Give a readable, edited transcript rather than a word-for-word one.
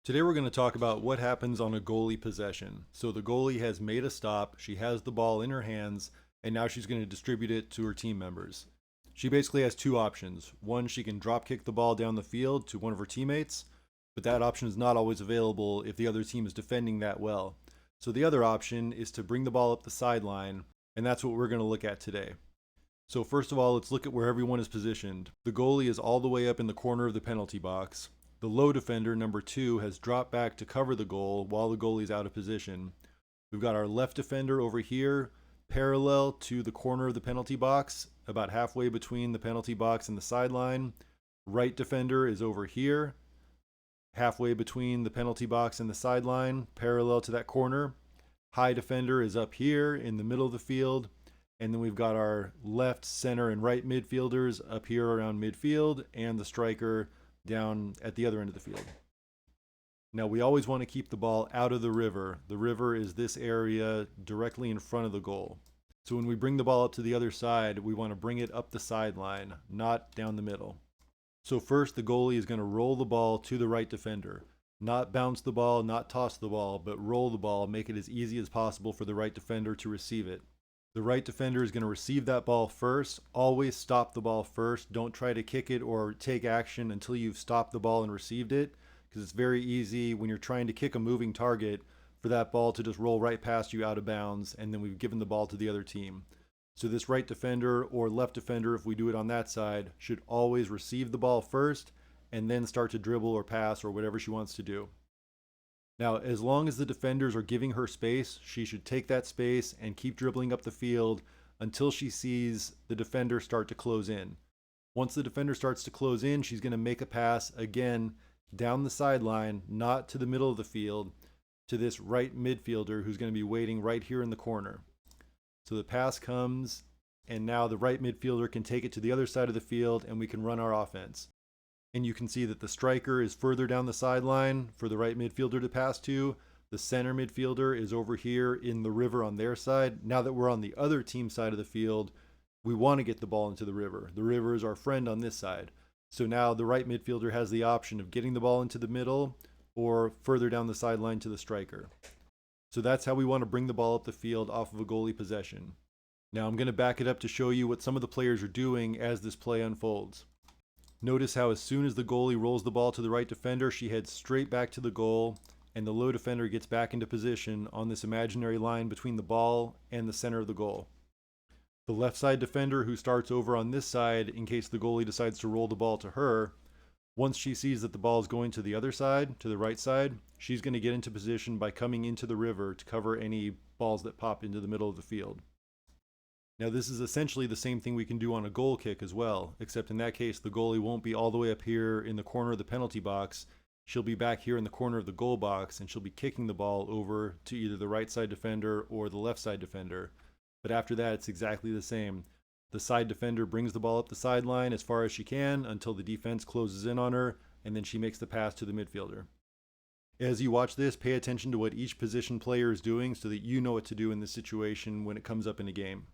Today we're going to talk about what happens on a goalie possession. So the goalie has made a stop, she has the ball in her hands, and now she's going to distribute it to her team members. She basically has two options. One, she can drop kick the ball down the field to one of her teammates, but that option is not always available if the other team is defending that well. So the other option is to bring the ball up the sideline, and that's what we're going to look at today. So first of all, let's look at where everyone is positioned. The goalie is all the way up in the corner of the penalty box. The low defender, number 2, has dropped back to cover the goal while the goalie is out of position. We've got our left defender over here, parallel to the corner of the penalty box, about halfway between the penalty box and the sideline. Right defender is over here, halfway between the penalty box and the sideline, parallel to that corner. High defender is up here in the middle of the field. And then we've got our left, center, and right midfielders up here around midfield, and the striker down at the other end of the field. Now, we always want to keep the ball out of the river. The river is this area directly in front of the goal. So when we bring the ball up to the other side, we want to bring it up the sideline, not down the middle. So first, the goalie is going to roll the ball to the right defender. Not bounce the ball, not toss the ball, but roll the ball, make it as easy as possible for the right defender to receive it. The right defender is going to receive that ball first. Always stop the ball first. Don't try to kick it or take action until you've stopped the ball and received it, because it's very easy when you're trying to kick a moving target for that ball to just roll right past you out of bounds, and then we've given the ball to the other team. So this right defender or left defender, if we do it on that side, should always receive the ball first and then start to dribble or pass or whatever she wants to do. Now, as long as the defenders are giving her space, she should take that space and keep dribbling up the field until she sees the defender start to close in. Once the defender starts to close in, she's going to make a pass again down the sideline, not to the middle of the field, to this right midfielder who's going to be waiting right here in the corner. So the pass comes, and now the right midfielder can take it to the other side of the field, and we can run our offense. And you can see that the striker is further down the sideline for the right midfielder to pass to. The center midfielder is over here in the river on their side. Now that we're on the other team side of the field, we want to get the ball into the river. The river is our friend on this side. So now the right midfielder has the option of getting the ball into the middle or further down the sideline to the striker. So that's how we want to bring the ball up the field off of a goalie possession. Now I'm going to back it up to show you what some of the players are doing as this play unfolds. Notice how as soon as the goalie rolls the ball to the right defender, she heads straight back to the goal, and the low defender gets back into position on this imaginary line between the ball and the center of the goal. The left side defender, who starts over on this side in case the goalie decides to roll the ball to her, once she sees that the ball is going to the other side, to the right side, she's going to get into position by coming into the river to cover any balls that pop into the middle of the field. Now, this is essentially the same thing we can do on a goal kick as well, except in that case, the goalie won't be all the way up here in the corner of the penalty box. She'll be back here in the corner of the goal box, and she'll be kicking the ball over to either the right side defender or the left side defender. But after that, it's exactly the same. The side defender brings the ball up the sideline as far as she can until the defense closes in on her, and then she makes the pass to the midfielder. As you watch this, pay attention to what each position player is doing so that you know what to do in this situation when it comes up in a game.